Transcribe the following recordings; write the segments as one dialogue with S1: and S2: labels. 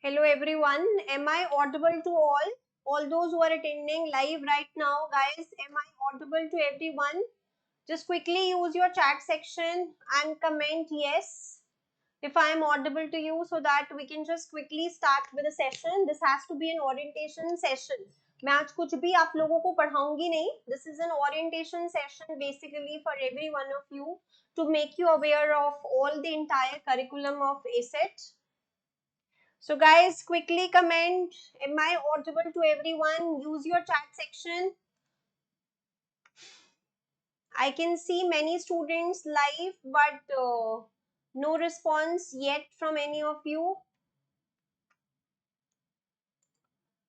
S1: Hello everyone. Am I audible to all? All those who are attending live right now, guys, am I audible to everyone? Just quickly use your chat section and comment yes if I am audible to you so that we can just quickly start with the session. This has to be an orientation session. मैं आज कुछ भी आप लोगों को पढ़ाऊंगी नहीं. This is an orientation session basically for every one of you to make you aware of all the entire curriculum of ACET. So guys, quickly comment. Am I audible to everyone? Use your chat section. I can see many students live, but no response yet from any of you.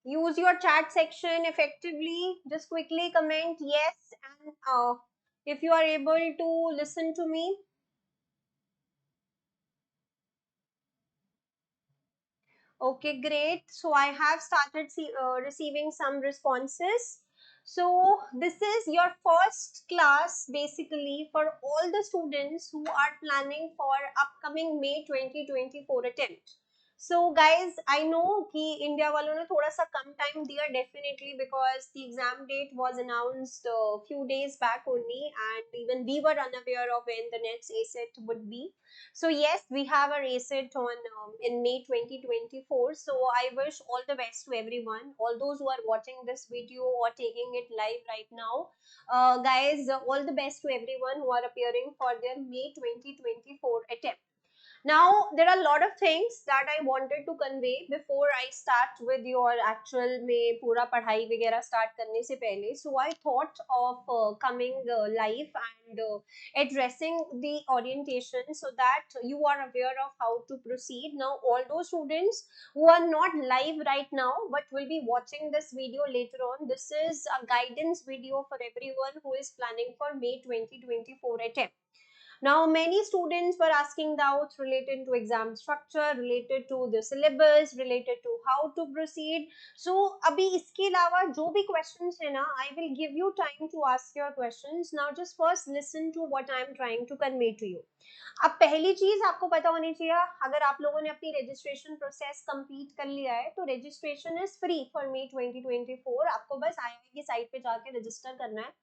S1: Use your chat section effectively. Just quickly comment yes, and if you are able to listen to me. Okay, great. So I have started receiving some responses. So this is your first class basically for all the students who are planning for upcoming May 2024 attempt. So guys, I know कि India वालों ने थोड़ा सा कम time दिया definitely because the exam date was announced a few days back only, and even we were unaware of when the next ACET would be. So yes, we have a ACET on in May 2024. So I wish all the best to everyone, all those who are watching this video or taking it live right now. Guys, all the best to everyone who are appearing for their May 2024 attempt. Now, there are a lot of things that I wanted to convey before I start with your actual में पूरा पढ़ाई वगैरह start करने से पहले. So I thought of coming live and addressing the orientation so that you are aware of how to proceed. Now, all those students who are not live right now but will be watching this video later on, this is a guidance video for everyone who is planning for May 2024 attempt. Now, many students were asking doubts related to exam structure, related to the syllabus, related to how to proceed. So, अभी इसके अलावा जो भी questions है ना, I will give you time to ask your questions. Now, just first listen to what I am trying to convey to you. अब पहली चीज आपको पता होनी चाहिए, अगर आप लोगों ने अपनी रजिस्ट्रेशन प्रोसेस कंप्लीट कर लिया है तो रजिस्ट्रेशन इज फ्री फॉर मे 2024. आपको बस आईआई की साइट पे जाके रजिस्टर करना है.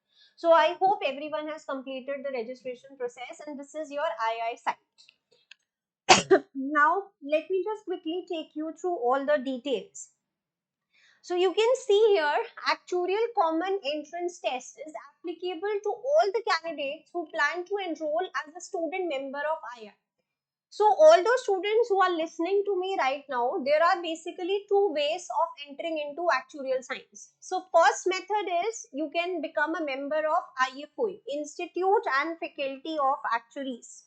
S1: So I hope everyone has completed the registration process and this is your II site. Now let me just quickly take you through all the details. So you can see here, actuarial common entrance test is applicable to all the candidates who plan to enroll as a student member of II. So all those students who are listening to me right now, there are basically two ways of entering into actuarial science. So first method is you can become a member of IFOI, Institute and Faculty of Actuaries.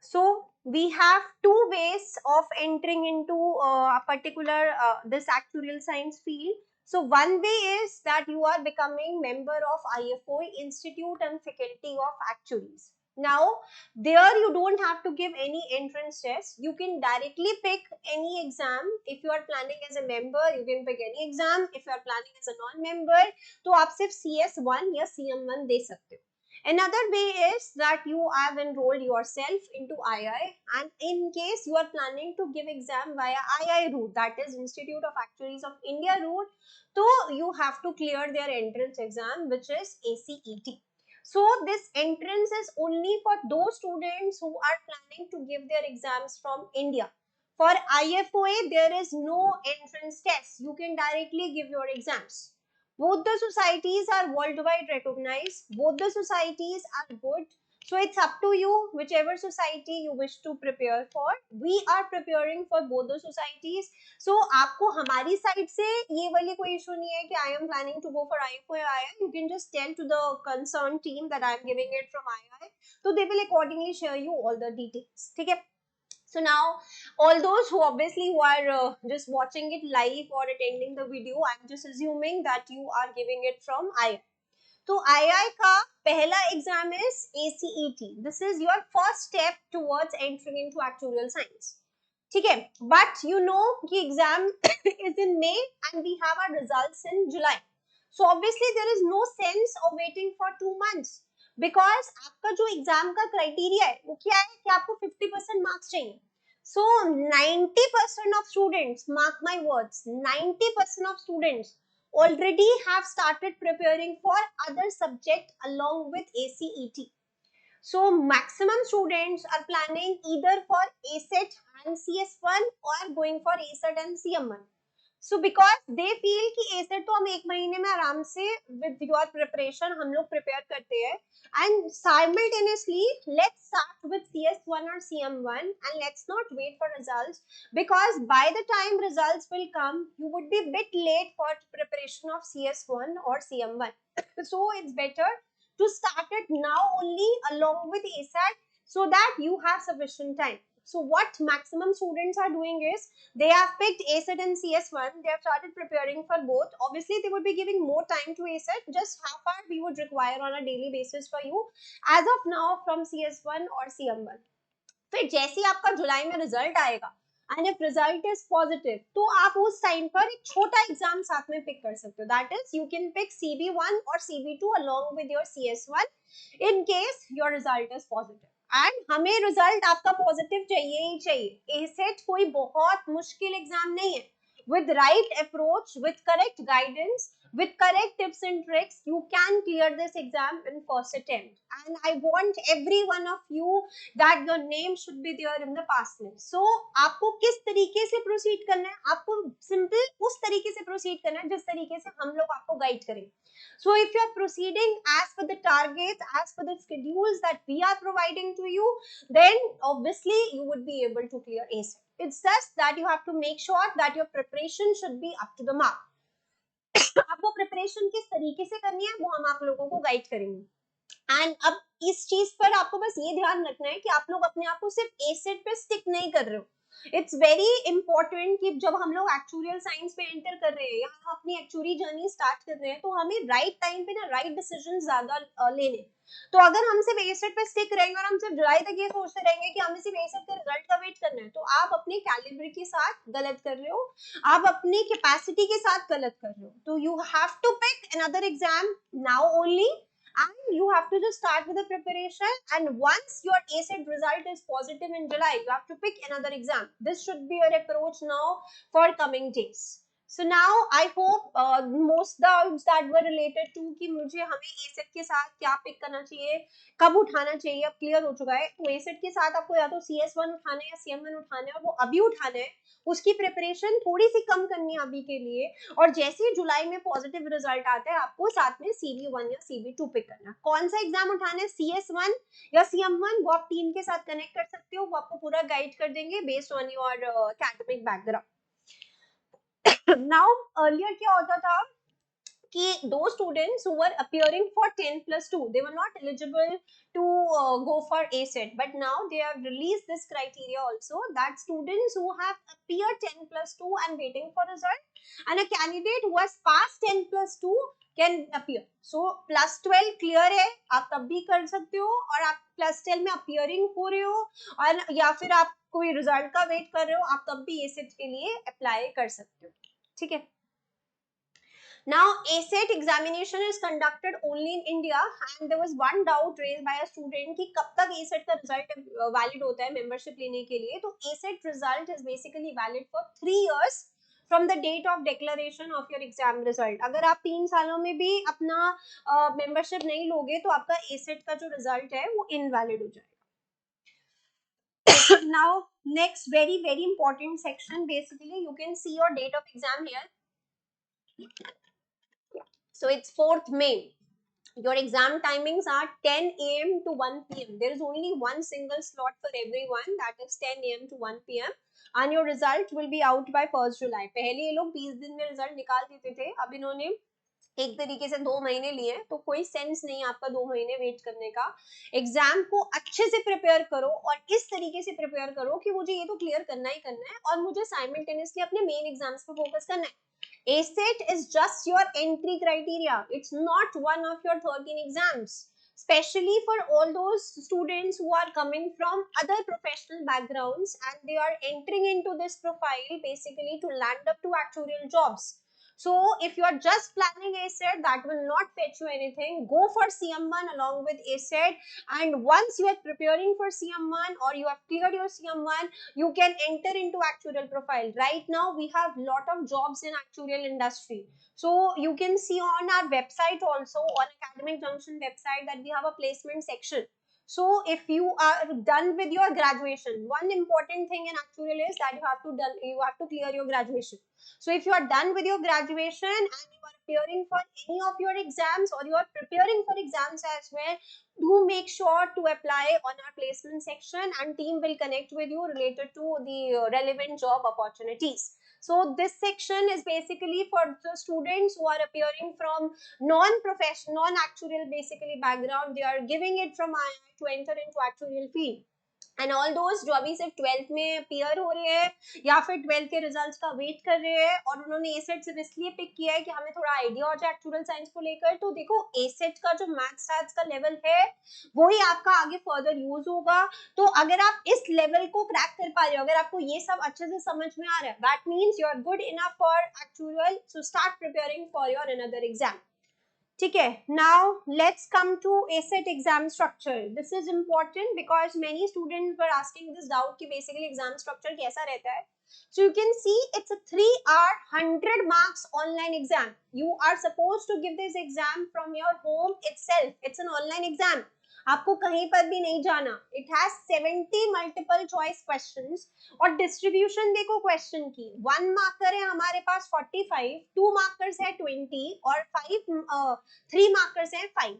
S1: So we have two ways of entering into a particular this actuarial science field. So one way is that you are becoming member of IFOI, Institute and Faculty of Actuaries. Now, there you don't have to give any entrance test. You can directly pick any exam. If you are planning as a member, you can pick any exam. If you are planning as a non-member, तो आप सिर्फ CS1 या CM1 दे सकते हो. Another way is that you have enrolled yourself into II, and in case you are planning to give exam via II route, that is Institute of Actuaries of India route, so you have to clear their entrance exam, which is ACET. So this entrance is only for those students who are planning to give their exams from India. For IFOA, there is no entrance test. You can directly give your exams. Both the societies are worldwide recognized. Both the societies are good. So it's up to you, whichever society you wish to prepare for. We are preparing for both the societies. So आपको हमारी side से ये वाली कोई issue नहीं है कि I am planning to go for IFO or II. You can just tell to the concerned team that I am giving it from II. So they will accordingly share you all the details. ठीक है? So now, all those who obviously who are just watching it live or attending the video, I'm just assuming that you are giving it from II. So II का पहला exam is ACET. This is your first step towards entering into actuarial science. ठीक है? But you know कि exam is in May and we have our results in July. So obviously there is no sense of waiting for 2 months. Because आपका जो exam का criteria है वो क्या है कि आपको 50% marks चाहिए. So 90% of students, mark my words, 90% of students already have started preparing for other subject along with ACET. So maximum students are planning either for ACET and CS1 or going for ACET and CM1. So because they feel कि ACET तो हम एक महीने में आराम से with your preparation हम लोग prepare करते हैं, and simultaneously let's start with CS1 or CM1 and let's not wait for results, because by the time results will come you would be bit late for preparation of CS1 or CM1. So it's better to start it now only along with ASAT, so that you have sufficient time. So what maximum students are doing is they have picked ASET and CS1. They have started preparing for both. Obviously, they would be giving more time to ASET. Just how far we would require on a daily basis for you as of now from CS1 or CM1. फिर जैसे ही आपका जुलाई में result आएगा and if result is positive, तो आप उस time पर एक छोटा एग्जाम साथ में पिक कर सकते हो. That is you can pick CB1 और CB2 along with your CS1 in case your result is positive. And हमें रिजल्ट आपका पॉजिटिव चाहिए ही चाहिए. एसेट कोई बहुत मुश्किल एग्जाम नहीं है. With right approach, with correct guidance, with correct tips and tricks, you can clear this exam in first attempt. And I want every one of you that your name should be there in the pass list. So आपको किस तरीके से proceed करना है, आपको simple उस तरीके से प्रोसीड करना है जिस तरीके से हम लोग आपको गाइड करेंगे. So if you are proceeding as per the targets, as per the schedules that we are providing to you, then obviously you would be able to clear ACE. It's just that you have to make sure that your preparation should be up to the mark. आपको preparation किस तरीके से करनी है वो हम आप लोगों को गाइड करेंगे. एंड अब इस चीज पर आपको बस ये ध्यान रखना है कि आप लोग अपने आप को सिर्फ एसेट पे स्टिक नहीं कर रहे हो. इट्स वेरी इंपॉर्टेंट कि जब हम लोग एक्चुअरियल साइंस पे एंटर कर रहे हैं या हम अपनी एक्चुअरी जर्नी स्टार्ट कर रहे हैं, तो हमें राइट टाइम पे ना राइट डिसीजन ज्यादा लेने. तो अगर हम सिर्फ एसेट पे स्टिक रहेंगे और हम सिर्फ जुलाई तक ये सोचते रहेंगे कि हमें सिर्फ एसेट के रिजल्ट का वेट करना है, तो आप अपने कैलिबर के साथ गलत कर रहे हो, आप अपनी कैपेसिटी के साथ गलत कर रहे हो. तो you have to pick another exam now only, and you have to just start with the preparation, and once your ACET result is positive in July, you have to pick another exam. This should be your approach now for coming days. So now I hope most doubts that were related to कि मुझे हमें ACET के साथ क्या pick करना चाहिए, कब उठाना चाहिए, अब क्लियर हो चुका है. तो ACET के साथ आपको या तो CS1 उठाना है या CM1 उठाना है, और वो अभी उठाना है. उसकी प्रिपरेशन थोड़ी सी कम करनी है अभी के लिए, और जैसे ही जुलाई में पॉजिटिव रिजल्ट आता है आपको साथ में CB1 या CB2 पिक करना. कौन सा एग्जाम उठाना है, CS1 या CM1, वो आप टीम के साथ कनेक्ट कर सकते हो, वो आपको पूरा गाइड कर देंगे based on your academic background. Now earlier क्या होता था कि those students who were appearing for 10+2, they were not eligible to go for ACET, but now they have released this criteria also, that students who have appeared 10+2 and waiting for result, and a candidate who has passed 10+2 can appear. So +12 clear है, आप तब भी कर सकते हो, और आप +10 में appearing हो रहे हो, और या फिर आप कोई रिजल्ट का वेट कर रहे हो, आप तब भी ACET के लिए अप्लाई कर सकते हो. ठीक है. Now, ACET examination is conducted only in India, and there was one doubt raised by a student कि कब तक ACET का result valid होता है membership लेने के लिए. तो ACET result is basically valid for 3 years from the date of declaration of your exam result. अगर आप 3 सालों में भी अपना membership नहीं लोगे तो आपका ACET का जो result है वो invalid हो जाएगा. Now, next very important section, basically you can see your date of exam here. So it's 4th May. Your exam timings are 10 a.m. to 1 p.m. There is only one single slot for everyone, that is 10 a.m. to 1 p.m. and your result will be out by 1st July. पहले ये लोग 20 दिन में result निकाल देते थे, अब इन्होंने एक तरीके से 2 महीने लिए, तो कोई सेंस नहीं आपका 2 महीने वेट करने का. एग्जाम को अच्छे से प्रिपेयर करो, और इस तरीके से प्रिपेयर करो कि मुझे ये तो क्लियर करना ही करना है, और मुझे साइमल्टेनियसली अपने मेन एग्जाम्स पे फोकस करना है. ACET is just your entry criteria. It's not one of your 13 exams. Especially for all those students who are coming from other professional backgrounds and they are entering into this profile basically to land up to actuarial jobs. So if you are just planning ACET, that will not fetch you anything. Go for CM1 along with ACET, and once you are preparing for CM1 or you have cleared your CM1, you can enter into actuarial profile. Right now we have lot of jobs in actuarial industry. So you can see on our website also, on Academic Junction website, that we have a placement section. So if you are done with your graduation, one important thing in actuarial is that you have to clear your graduation. So if you are done with your graduation and you are appearing for any of your exams, or you are preparing for exams as well, do make sure to apply on our placement section, and team will connect with you related to the relevant job opportunities. So this section is basically for the students who are appearing from non-professional, non-actuarial basically background. They are giving it from IIT to enter into actuarial field. And all दोस्त जो अभी सिर्फ 12th में appear हो रहे हैं या फिर 12th के रिजल्ट्स का वेट कर रहे हैं, और उन्होंने एसेट सिर्फ इसलिए पिक किया है कि हमें थोड़ा आइडिया हो जाए एक्चुअल साइंस को लेकर, तो देखो एसेट का जो मैथ्स स्टैट्स का लेवल है वो ही आपका आगे फर्दर यूज होगा. तो अगर आप इस लेवल को क्रैक कर पा रहे हो, अगर आपको ये सब अच्छे से समझ में आ रहा है, that means you are good enough for actual. So start preparing for your another exam. ठीक है. Now let's come to ACET exam structure. This is important because many students were asking this doubt कि basically exam structure कैसा रहता है. So you can see it's a 3-hour 100 marks online exam. You are supposed to give this exam from your home itself. It's an online exam. आपको कहीं पर भी नहीं जाना. It has 70 multiple choice questions. और डिस्ट्रीब्यूशन देखो question की, 1 marker है हमारे पास 45, 2 मार्कर्स है 20 और 3 मार्कर्स है 5.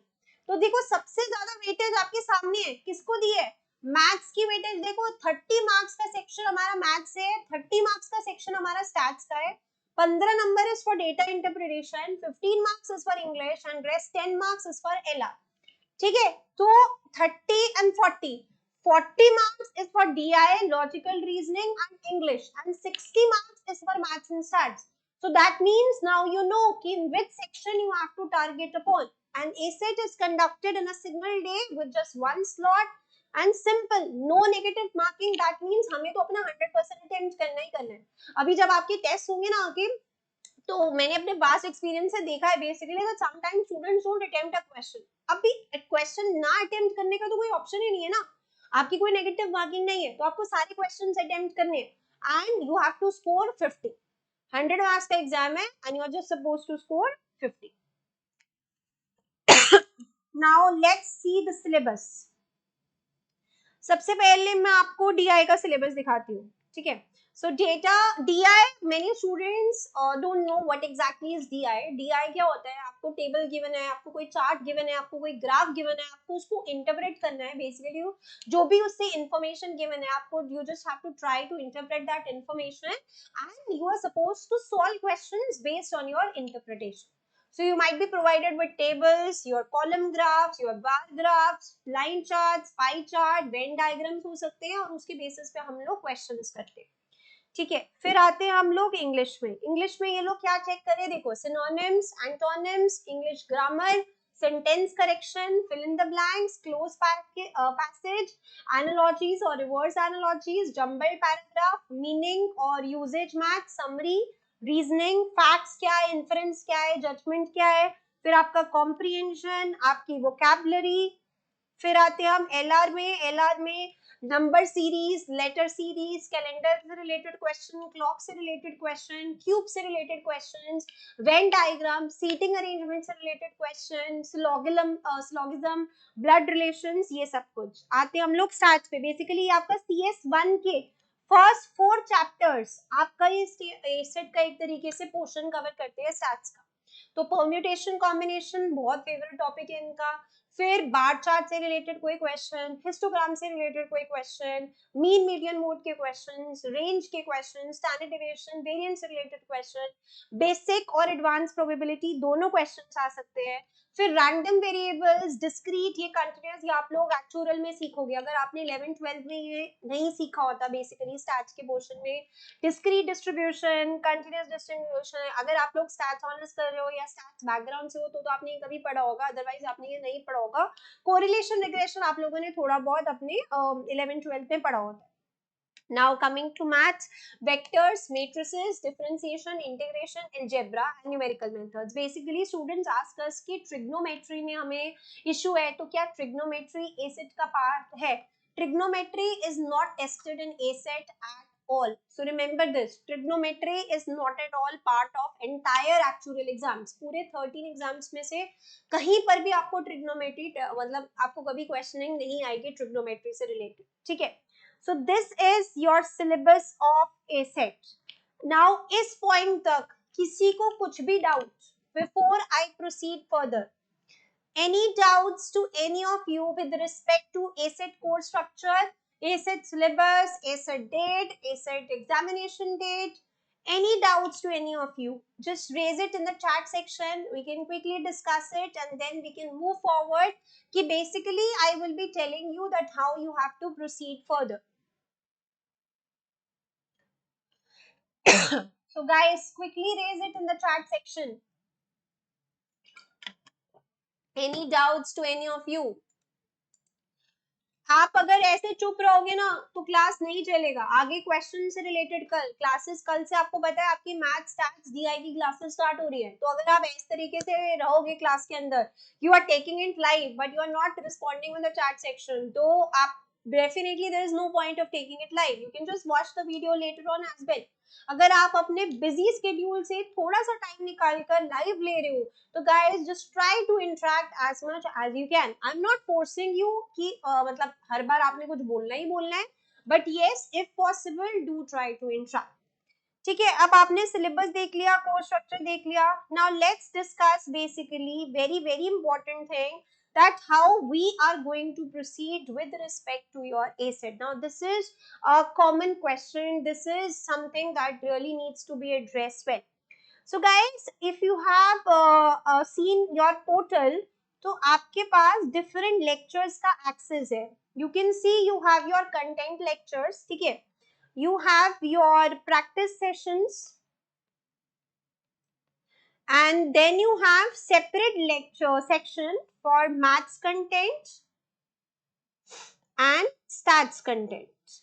S1: तो देखो सबसे ज्यादा वेटेज आपके सामने है, किसको दी है? मैथ्स की वेटेज देखो. 30 मार्क्स का सेक्शन हमारा मैथ्स है, 30 मार्क्स का सेक्शन हमारा स्टैट्स का है, 15 number is for data interpretation, 15 marks is for English and rest 10 marks is for LR. ठीक है. तो 30 and 40 marks is for DI, logical reasoning and English, and 60 marks is for maths and stats. So that means now you know in which section you have to target upon. And ACET is conducted in a single day with just one slot and simple, no negative marking. That means हमें तो अपना 100% attempt करना ही करना है. अभी जब आपके test होंगे ना आगे, तो मैंने अपने पास एक्सपीरियंस से देखा है basically that sometimes students don't attempt a question. अभी क्वेश्चन ना अटेम्प्ट करने का तो कोई ऑप्शन ही नहीं है ना. आपकी कोई नेगेटिव मार्किंग नहीं है, तो आपको सारे क्वेश्चंस अटेम्प्ट करने हैं and you have to score 50. 100 marks का एग्जाम है and you are just supposed to score 50. Now let's see the syllabus. सबसे पहले मैं आपको DI का सिलेबस दिखाती हूँ. ठीक है. So data DI, many students don't know what exactly is DI. DI क्या होता है? आपको टेबल गिवन है, आपको कोई चार्ट गिवन है, आपको कोई ग्राफ गिवन है, आपको उसको इंटरप्रेट करना है. बेसिकली जो भी उससे इंफॉर्मेशन गिवन है, आपको you just have to try to interpret that information and you are supposed to solve questions based on your interpretation. So you might be provided with tables, your column graphs, your bar graphs, line charts, pie chart, Venn diagrams हो सकते हैं, और उसके basis पे हम लोग questions करते हैं. ठीक है. फिर आते हैं हम लोग इंग्लिश में. इंग्लिश में ये लोग क्या चेक करें? देखो synonyms, antonyms, English grammar, sentence correction, fill in the blanks, close passage, analogies और reverse analogies, jumble paragraph, meaning और usages math, summary, reasoning, facts क्या है, इन्फरेंस क्या है, जजमेंट क्या है, फिर आपका कॉम्प्रिहेंशन, आपकी वोकैबुलरी. फिर आते हैं हम LR में. LR में number series, letter series, calendar से रिलेटेड क्वेश्चन, क्लॉक से रिलेटेड क्वेश्चन, क्यूब से related questions, Venn diagram, seating arrangement से related question, syllogism, blood relations, ये सब कुछ. आते हैं हम लोग स्टैट्स पे. बेसिकली आपका CS1 के फर्स्ट 4 चैप्टर्स आपका ये सेट का एक तरीके से पोर्शन कवर करते हैं स्टैट्स का. तो परम्यूटेशन कॉम्बिनेशन बहुत फेवरेट टॉपिक है इनका. फिर बार चार्ट से रिलेटेड कोई क्वेश्चन, हिस्टोग्राम से रिलेटेड कोई क्वेश्चन, मीन मीडियन मोड के क्वेश्चंस, रेंज के क्वेश्चन, स्टैंडर्ड डेविएशन, वेरिएंस से रिलेटेड क्वेश्चन, बेसिक और एडवांस प्रोबेबिलिटी दोनों क्वेश्चंस आ सकते हैं. फिर रैंडम वेरिएबल्स, डिस्क्रीट, ये कंटीन्यूअस, ये आप लोग एक्चुअल में सीखोगे. अगर आपने 11th 12th में ये नहीं सीखा होता बेसिकली स्टैट्स के पोर्शन में, डिस्क्रीट डिस्ट्रीब्यूशन, कंटीन्यूअस डिस्ट्रीब्यूशन, अगर आप लोग स्टैट्स ऑनर्स कर रहे हो या स्टैट्स बैकग्राउंड से हो तो आपने कभी पढ़ा होगा, अदरवाइज आपने ये नहीं पढ़ा होगा. कोरिलेशन रिग्रेशन आप लोगों ने थोड़ा बहुत अपने 11th 12th में पढ़ा होता है. Now coming to maths, vectors, matrices, differentiation, integration, algebra and numerical methods. Basically students ask us कि trigonometry में हमें issue है तो क्या trigonometry ACET का part है? Trigonometry is not tested in ACET at all. So remember this, trigonometry is not at all part of entire actuarial exams. पूरे 13 exams में से कहीं पर भी आपको trigonometry मतलब आपको कभी questioning नहीं आएगी trigonometry से related, ठीक है? So this is your syllabus of ACET. Now इस point तक किसी को कुछ भी doubt before I proceed further? Any doubts to any of you with respect to ACET course structure, ACET syllabus, ACET date, ACET examination date? Any doubts to any of you? Just raise it in the chat section. We can quickly discuss it and then we can move forward. Ki basically, I will be telling you that how you have to proceed further. So guys, quickly raise it in the chat section. Any doubts to any of you? आप अगर ऐसे चुप रहोगे ना तो class नहीं चलेगा. आगे क्वेश्चन से रिलेटेड कल से आपको पता है आपकी मैथ स्टैट्स डीआई की क्लासेस स्टार्ट हो रही है. तो अगर आप इस तरीके से रहोगे क्लास के अंदर, you are taking it live but you are not responding in the chat section, तो आप definitely there is no point of taking it live. You can just watch the video later on as well. अगर आप अपने busy schedule से थोड़ा सा time निकाल कर लाइव ले रहे हो तो guys just try to interact as much as you can. I am not forcing you कि मतलब हर बार आपने कुछ बोलना ही बोलना है, but yes if possible do try to interact. ठीक है, अब आपने सिलेबस देख लिया, कोर्स स्ट्रक्चर देख लिया. Now let's discuss basically very very important thing that how we are going to proceed with respect to your ACET. Now this is a common question, this is something that really needs to be addressed well. So guys, if you have seen your portal, तो आपके पास different lectures का access है. You can see you have your content lectures, ठीक है, you have your practice sessions, and then you have separate lecture section for maths content and stats content.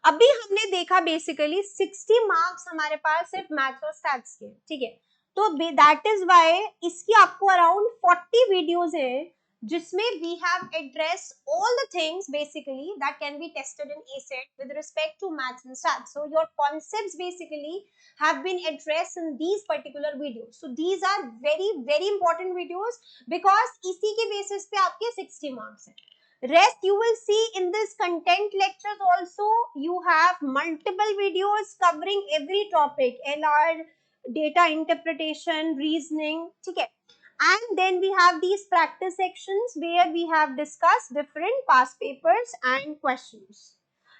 S1: अभी हमने देखा basically 60 marks हमारे पास सिर्फ maths और स्टैट्स के, ठीक है, तो दैट इज व्हाई इसकी आपको अराउंड 40 वीडियोस है जिसमें we have addressed all the things basically that can be tested in ACET with respect to maths and stats. So your concepts basically have been addressed in these particular videos. So these are very very important videos because इसी के basis पे आपके 60 marks हैं. Rest you will see in this content lectures also. You have multiple videos covering every topic, LR, data interpretation, reasoning, ठीक है. And then we have these practice sections where we have discussed different past papers and questions.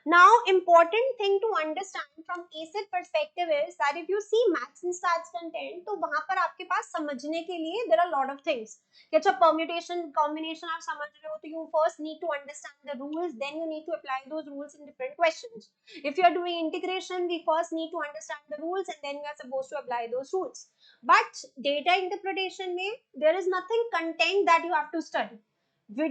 S1: Now, important thing to understand from ACET perspective is that if you see maths and stats content, तो वहाँ पर आपके पास समझने के लिए there are a lot of things. कि अच्छा permutation, combination आप समझ रहे हो तो you first need to understand the rules, then you need to apply those rules in different questions. If you are doing integration, we first need to understand the rules and then we are supposed to apply those rules. But data interpretation में there is nothing content that you have to study. We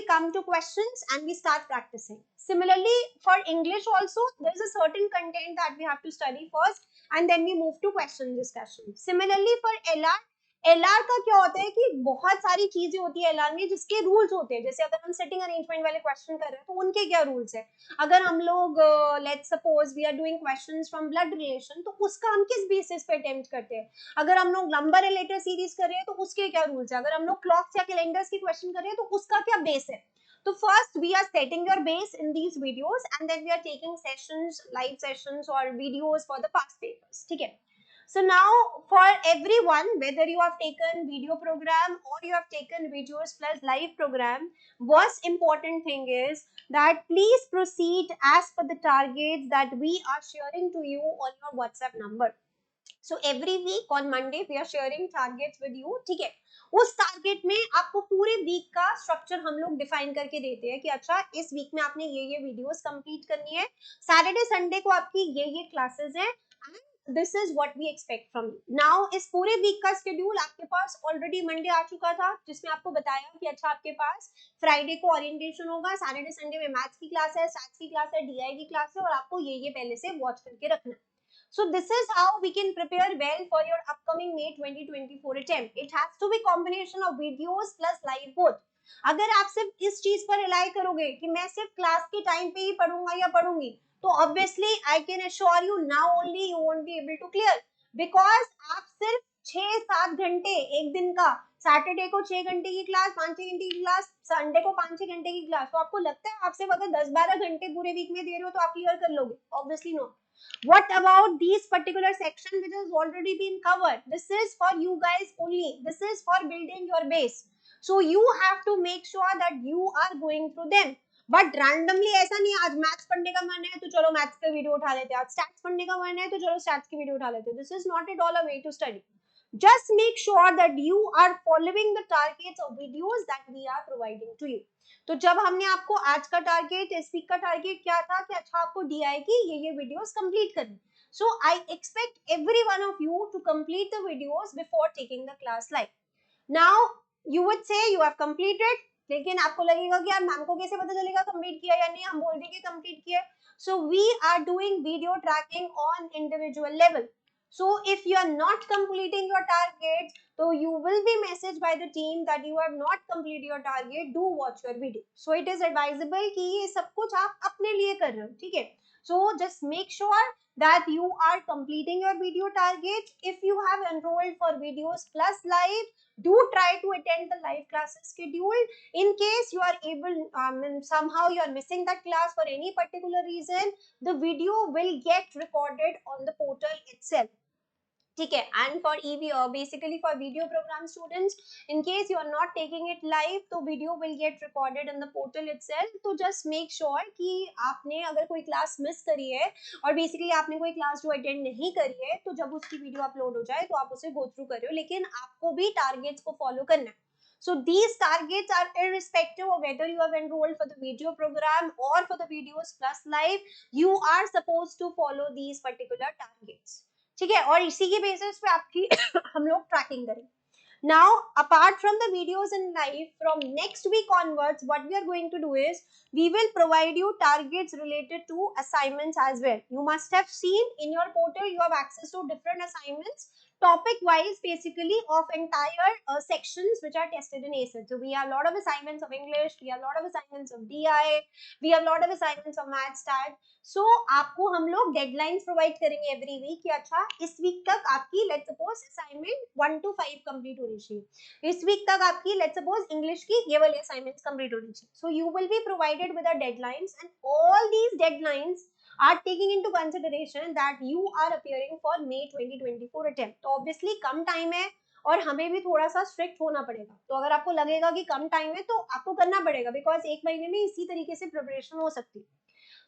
S1: come to questions and we start practicing. Similarly, for English also, there is a certain content that we have to study first and then we move to question discussion. Similarly, for LR, LR का क्या होता है कि बहुत सारी चीजें होती है एलआर में जिसके रूल्स होते हैं. जैसे अगर हम सेटिंग अरेंजमेंट वाले क्वेश्चन कर रहे हैं तो उनके क्या रूल्स है. अगर हम लोग let's suppose we are doing questions from blood relation तो उसका हम किस बेसिस पे अटेम्प्ट करते हैं. अगर हम लोग नंबर रिलेटेड सीरीज कर रहे हैं तो उसके क्या रूल्स है. अगर हम लोग क्लॉक्स या कैलेंडर्स की क्वेश्चन कर रहे हैं तो उसका क्या बेस है. So first we are setting your base in these videos and then we are taking sessions, live sessions or videos for the past papers. ठीक है. So now for everyone, whether you have taken video program or you have taken videos plus live program, most important thing is that please proceed as per the targets that we are sharing to you on your WhatsApp number. So every week on Monday we are sharing targets with you. ठीक है, उस target में आपको पूरे week का structure हम लोग define करके देते हैं कि अच्छा इस वीक में आपने ये वीडियोस कंप्लीट करनी है, सैटरडे संडे को आपकी ये क्लासेस हैं, this is what we expect from you now. इस पूरे वीक का शेड्यूल आपके पास ऑलरेडी मंडे आ चुका था, जिसमें आपको बताया कि अच्छा आपके पास फ्राइडे को ओरिएंटेशन होगा, सैटरडे संडे में मैथ्स की क्लास है, सैट्स की क्लास है, डीआई की क्लास है, और आपको ये पहले से वॉच करके रखना है। So this is how we can prepare well for your upcoming May 2024 attempt. It has to be combination of videos plus live both. अगर आप सिर्फ इस चीज पर रिलाई करोगे कि मैं सिर्फ क्लास के टाइम पे ही पढ़ूंगा या पढ़ूंगी, तो obviously I can assure you now only you won't be able to clear, because आप सिर्फ 6-7 घंटे एक दिन का, सैटरडे को 6 घंटे की क्लास, 5-6 घंटे की क्लास, संडे को 5-6 घंटे की क्लास, तो आपको लगता है आप सिर्फ अगर 10-12 घंटे पूरे वीक में दे रहे हो तो आप क्लियर कर लोगे? Obviously no. What about these particular section which has already been covered? This is for you guys only. This is for building your base. So you have to make sure that you are going through them. But randomly ऐसा नहीं, आज maths पढ़ने का मन है तो चलो maths का वीडियो उठा लेते हैं, आज स्टैट्स पढ़ने का मन है तो चलो स्टैट्स की वीडियो उठा लेते हैं. This is not at all a way to study. Just make sure that you are following the targets of videos that we are providing to you. तो जब हमने आपको आज का टारगेट, इस वीक का टारगेट क्या था कि अच्छा आपको डीआई की ये वीडियोस कंप्लीट करनी. So I expect every one of you to complete the videos before taking the class live. Now you would say you have completed, लेकिन आपको लगेगा कि यार मैम को कैसे पता चलेगा कंप्लीट किया या नहीं, हम बोल देंगे कंप्लीट किया. So we are doing video tracking on individual level. So if you are not completing your target, so you will be messaged by the team that you have not completed your target. Do watch your video. So it is advisable कि ये सब कुछ आप अपने लिए कर रहे हो, ठीक है? So just make sure that you are completing your video target. If you have enrolled for videos plus live, do try to attend the live classes schedule. In case you are able, somehow you are missing that class for any particular reason, the video will get recorded on the portal itself. ठीक है. And for EV basically for video program students, in case you are not taking it live, तो video will get recorded in the portal itself. तो just make sure कि आपने अगर कोई class miss करी है और बेसिकली आपने कोई क्लास जो अटेंड नहीं करी है, तो जब उसकी वीडियो अपलोड हो जाए तो आप उसे गो थ्रू कर रहे हो, लेकिन आपको भी टारगेट्स को फॉलो करना है. So these targets are irrespective of whether you have enrolled for the video program or for the videos plus live. You are supposed to follow these particular targets. ठीक है, और इसी के बेसिस पे आपकी हम लोग ट्रैकिंग करें. Now, apart from the videos in live, from next week onwards, what we are going to do is we will provide you targets related to assignments as well. You must have seen in your portal you have access to different assignments, topic wise, basically of entire sections which are tested in ACET. So we have a lot of assignments of English, we have a lot of assignments of DI, we have a lot of assignments of math stat. So आपको हम लोग deadlines provide करेंगे every week कि अच्छा इस week तक आपकी let's suppose assignment 1 to 5 complete होनी चाहिए, इस वीक तक आपकी लेट्स सपोज इंग्लिश की ये वाली असाइनमेंट्स कंप्लीट होनी चाहिए. So you will be provided with a deadlines, and all these deadlines are taking into consideration that you are appearing for May 2024 attempt. तो obviously कम टाइम है और हमें भी थोड़ा सा स्ट्रिक्ट होना पड़ेगा. तो अगर आपको लगेगा कि कम टाइम है तो आपको करना पड़ेगा, बिकॉज एक महीने में इसी तरीके से प्रिपरेशन हो सकती है.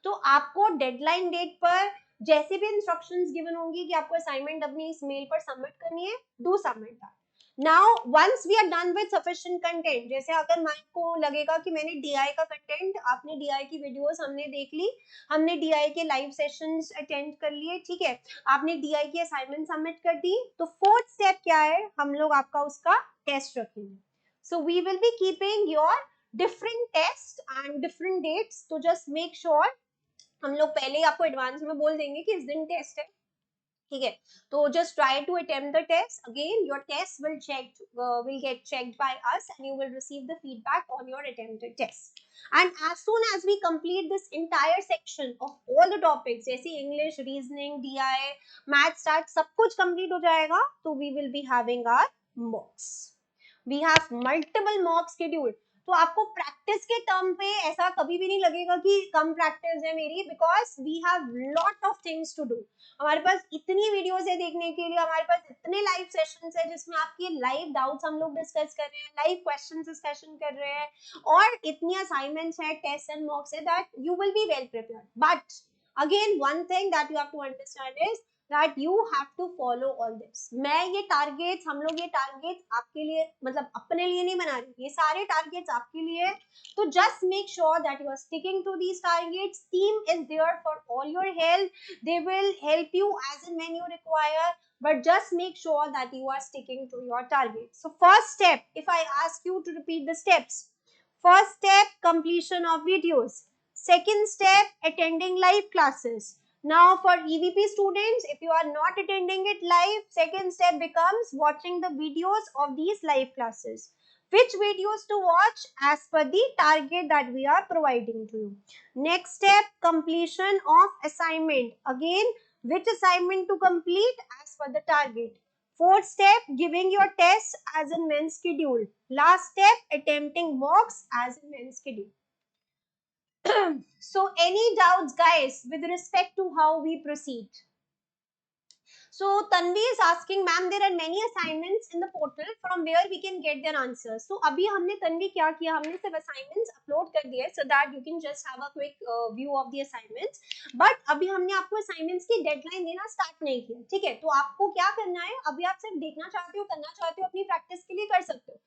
S1: तो आपको डेडलाइन डेट पर जैसे भी इंस्ट्रक्शंस गिवन होंगी कि आपको असाइनमेंट अपनी इस मेल पर सबमिट करनी है, do submit that. Now once we are done with sufficient content, जैसे अगर माइक को लगेगा कि मैंने डीआई का कंटेंट, आपने डीआई की वीडियोस हमने देख ली, हमने डीआई के लाइव सेशंस अटेंड कर लिए, ठीक है, आपने डीआई की असाइनमेंट सबमिट कर दी, तो फोर्थ स्टेप क्या है, हम लोग आपका उसका टेस्ट रखेंगे. So we will be keeping your different test and different dates. तो जस्ट मेक श्योर, हम लोग पहले ही आपको एडवांस में बोल देंगे कि इस दिन टेस्ट है, ठीक है. तो just try to attempt the test. Again your test will get checked by us and you will receive the feedback on your attempted test. And as soon as we complete this entire section of all the topics, जैसे English, Reasoning, DI, Math, Stat, सब कुछ complete हो जाएगा, तो we will be having our mocks. We have multiple mock scheduled. तो आपको practice के term पे ऐसा कभी भी नहीं लगेगा कि कम प्रैक्टिस है मेरी, because we have lot of things to do. हमारे पास इतनी वीडियोस है देखने के लिए, हमारे पास इतने लाइव सेशंस है जिसमें आपके लाइव डाउट्स हम लोग डिस्कस कर रहे हैं, लाइव क्वेश्चन डिस्कशन कर रहे हैं, और इतनी असाइनमेंट्स है, टेस्ट एंड मॉक्स है, that you will be well prepared. But again one thing that you have to understand is that you have to follow all this. मैं ये टारगेट्स, हम लोग ये टारगेट्स आपके लिए, मतलब अपने लिए नहीं बना रही, ये सारे टारगेट्स आपके लिए. तो just make sure that you are sticking to these targets. Team is there for all your help. They will help you as and when you require, but just make sure that you are sticking to your target. So first step, if I ask you to repeat the steps: first step, completion of videos. Second step, attending live classes. Now for EVP students, if you are not attending it live, second step becomes watching the videos of these live classes. Which videos to watch as per the target that we are providing to you. Next step, completion of assignment. Again, which assignment to complete as per the target. Fourth step, giving your tests as and when scheduled. Last step, attempting mocks as and when scheduled. So any doubts, guys, with respect to how we proceed? So Tanvi is asking, ma'am, there are many assignments in the portal from where we can get their answers. So अभी हमने तन्वी क्या किया, हमने सिर्फ assignments upload कर दिए so that you can just have a quick view of the assignments. But अभी हमने आपको assignments की deadline देना start नहीं किया, ठीक है? तो आपको क्या करना है, अभी आप सिर्फ देखना चाहते हो, करना चाहते हो, अपनी practice के लिए कर सकते हो.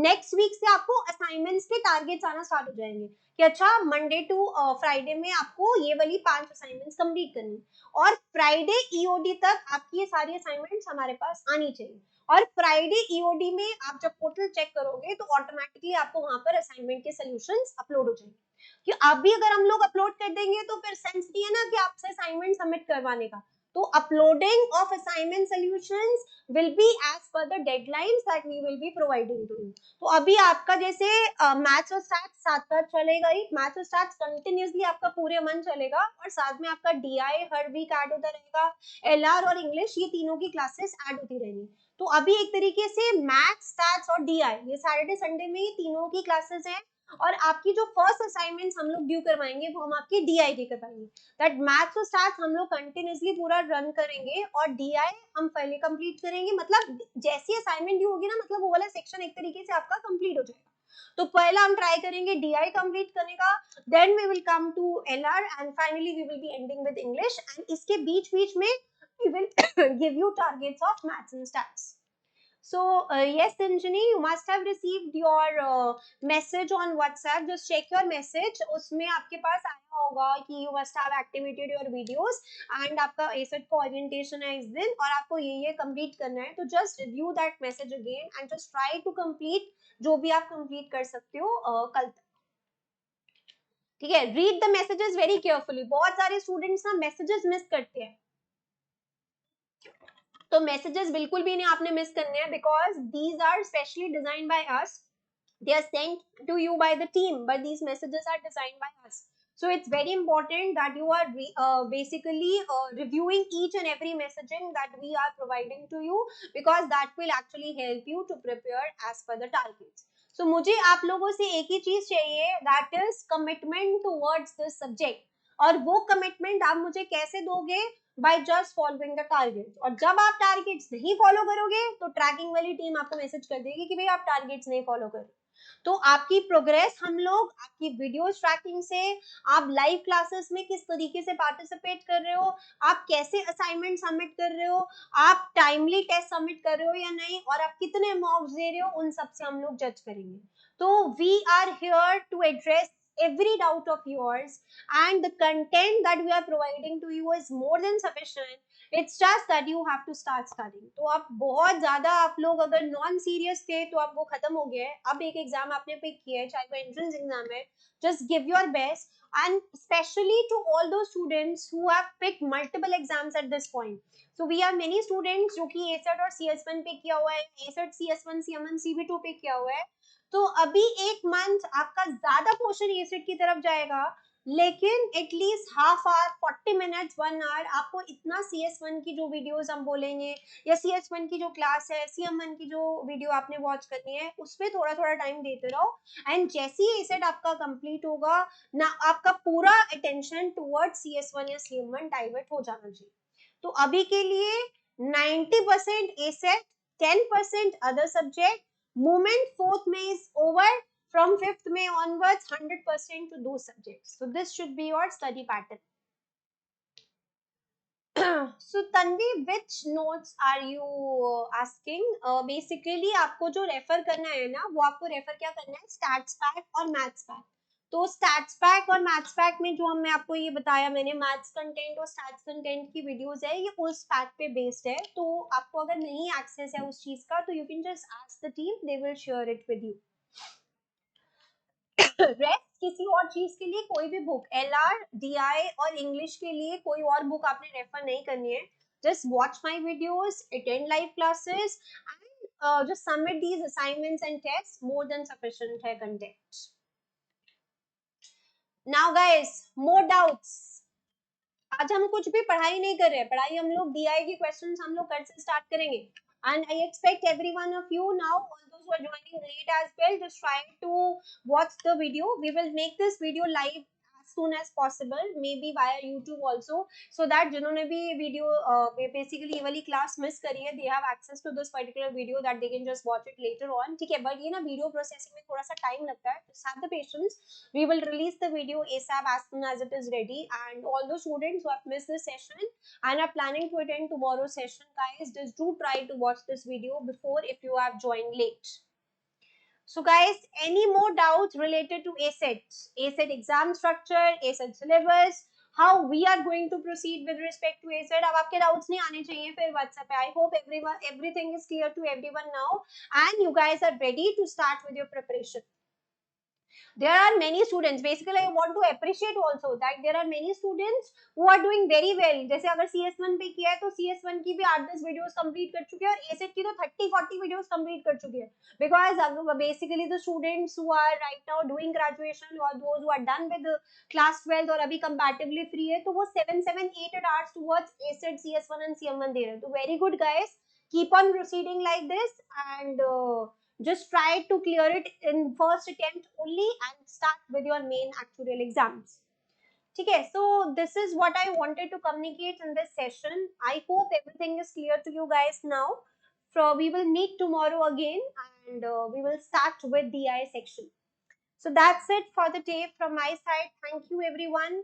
S1: Next week से आपको assignments के targets आना start हो जाएंगे कि अच्छा मंडे टू फ्राइडे में आपको ये वाली 5 असाइनमेंट्स कंप्लीट करनी और फ्राइडे ईओडी तक आपकी ये सारी असाइनमेंट्स हमारे पास आनी चाहिए. और फ्राइडे ईओडी में आप जब पोर्टल चेक करोगे तो ऑटोमेटिकली आपको वहां पर असाइनमेंट के सॉल्यूशंस अपलोड हो जाएंगे. कि अभी अगर हम लोग अपलोड कर देंगे तो फिर सेंस नहीं है ना कि आपसे असाइनमेंट सबमिट करवाने का. तो uploading of assignment solutions will be as per the deadlines that we will be providing to you. तो अभी आपका जैसे मैथ्स और स्टैट्स साथ साथ चलेगा ही, मैथ्स और स्टैट्स कंटिन्यूअसली आपका पूरे मंथ चलेगा और साथ में आपका डीआई हर वीक ऐड होता रहेगा, एलआर और इंग्लिश ये तीनों की क्लासेस ऐड होती रहेंगी. तो अभी एक तरीके से मैथ्स, स्टैट्स और डीआई ये सैटरडे संडे में ये तीनों की क्लासेस हैं और आपकी जो फर्स्ट असाइनमेंट्स हम लोग ड्यू करवाएंगे वो हम आपकी डीआई की करवाएंगे. दैट मैथ्स और स्टैट्स हम लोग कंटिन्यूअसली पूरा रन करेंगे और डीआई हम पहले कंप्लीट करेंगे. मतलब जैसी असाइनमेंट ड्यू होगी ना, मतलब वो वाला सेक्शन एक तरीके से आपका कंप्लीट हो जाएगा. तो पहला हम ट्राई करेंगे डीआई कंप्लीट करने का, then we will come to LR and finally we will be ending with English. And इसके बीच बीच में we will give you targets of maths and stats. So yes, Anjani, you must have received your message on WhatsApp. Just check your message. उसमें आपके पास आया होगा कि you must have activated your videos and आपका ACET का orientation है इस दिन और आपको ये complete करना है. तो just review that message again and just try to complete जो भी आप complete कर सकते हो कल तक. ठीक है? Read the messages very carefully. बहुत सारे students ना messages miss करते हैं. तो मैसेजेस बिल्कुल भी नहीं आपने मिस करने हैं because these are specially design by us. They are sent to you by the team, but these messages are designed by us. So it's very important that you are basically reviewing each and every messaging that we are providing to you because that will actually help you to prepare as per the targets. So मुझे आप लोगों से एक ही चीज चाहिए, that is commitment towards this subject. और वो commitment आप मुझे कैसे दोगे? By just following the targets. और जब आप टारगेट्स नहीं फॉलो करोगे तो ट्रैकिंग वाली टीम आपको मैसेज कर देगी कि भाई आप टारगेट्स नहीं फॉलो कर. तो आपकी प्रोग्रेस हम लोग आपकी वीडियो ट्रैकिंग से, आप लाइव क्लासेस में किस तरीके से पार्टिसिपेट कर रहे हो, आप कैसे असाइनमेंट सबमिट कर रहे हो, आप टाइमली टेस्ट सबमिट कर रहे हो या नहीं, और आप कितने मार्क्स दे रहे हो, उन सब से हम लोग जज करेंगे. तो we are here to address every doubt of yours and the content that we are providing to you is more than sufficient. It's just that you have to start studying. तो आप बहुत ज्यादा, आप लोग अगर नॉन सीरियस थे तो अब वो खत्म हो गया है. अब एक एग्जाम आपने पिक किया है, चाहे वो एंट्रेंस एग्जाम है, just give your best. And especially to all those students who have picked multiple exams at this point. So we have many students जो कि ACET और CS1 पिक किया हुआ है, ACET CS1 CM1 CB2 pick किया हुआ है. तो अभी एक मंथ आपका ज्यादा पोर्शन एसिड की तरफ जाएगा, लेकिन at least half hour, 40 minutes, 1 hour आपको इतना CS1 की जो वीडियोस हम बोलेंगे या CS1 की जो क्लास है, CM1 की जो वीडियो आपने वॉच करनी है, उसपे थोड़ा थोड़ा टाइम देते रहो. एंड जैसे ही एसिड आपका कंप्लीट होगा ना, आपका पूरा अटेंशन टुवर्ड CS1 या CM1 डाइवर्ट हो जाना चाहिए. तो अभी के लिए 90% acid, 10% other subject. Movement 4th May is over. From 5th May onwards, 100% to those subjects. So this should be your study pattern. So Tanvi, which notes are you asking? Basically आपको जो refer करना है ना, वो आपको refer क्या करना है, स्टैट्स पैक और मैथ्स पैक. तो स्टैट्स पैक और मैथ्स पैक में जो मैं आपको ये बताया मैंने, मैथ्स कंटेंट और स्टैट्स कंटेंट की वीडियोस है, ये उस पैक पे बेस्ड है. तो आपको अगर नहीं एक्सेस है उस चीज का, तो you can just ask the team, they will share it with you. Rest किसी और चीज के लिए कोई भी बुक, एलआर, डीआई और इंग्लिश के लिए कोई और बुक आपने रेफर नहीं करनी है. Just watch my videos, attend live classes and just submit these assignments and tests. More than sufficient है content. Now guys, more doubts. आज हम कुछ भी पढ़ाई नहीं कर रहे, पढ़ाई हम लोग डीआई के क्वेश्चंस हम लोग कल से स्टार्ट करेंगे. And I expect every one of you now, all those who are joining late as well, just try to watch the video. We will make this video live as soon as possible, maybe via YouTube also, so that जिन्होंने भी video basically ये वाली class miss करी है, they have access to this particular video that they can just watch it later on. ठीक है, but ये ना video processing में थोड़ा सा time लगता है, just have the patience. We will release the video ASAP as soon as it is ready, and all the students who have missed this session and are planning to attend tomorrow's session, guys, just do try to watch this video before if you have joined late. So guys, any more doubts related to ACET, ACET exam structure, ACET syllabus, how we are going to proceed with respect to ACET? अब आपके doubts नहीं आने चाहिए फिर WhatsApp पे. I hope everything is clear to everyone now, and you guys are ready to start with your preparation. There are many students, basically I want to appreciate also that there are many students who are doing very well. जैसे अगर CS1 पे किया है तो CS1 की भी 8-10 videos complete कर चुके हैं, और ACET की तो 30-40 वीडियोस कंप्लीट कर चुके हैं. Because basically the students who are right now doing graduation or those who are done with the class 12 और अभी comparatively free है, तो वो 7-8 hours towards ACET, CS1 and CM1 दे रहे हैं. तो very good guys, keep on proceeding like this, and just try to clear it in first attempt only and start with your main actuarial exams. Okay, so this is what I wanted to communicate in this session. I hope everything is clear to you guys now. So we will meet tomorrow again, and we will start with the DI section. So that's it for the day from my side. Thank you everyone.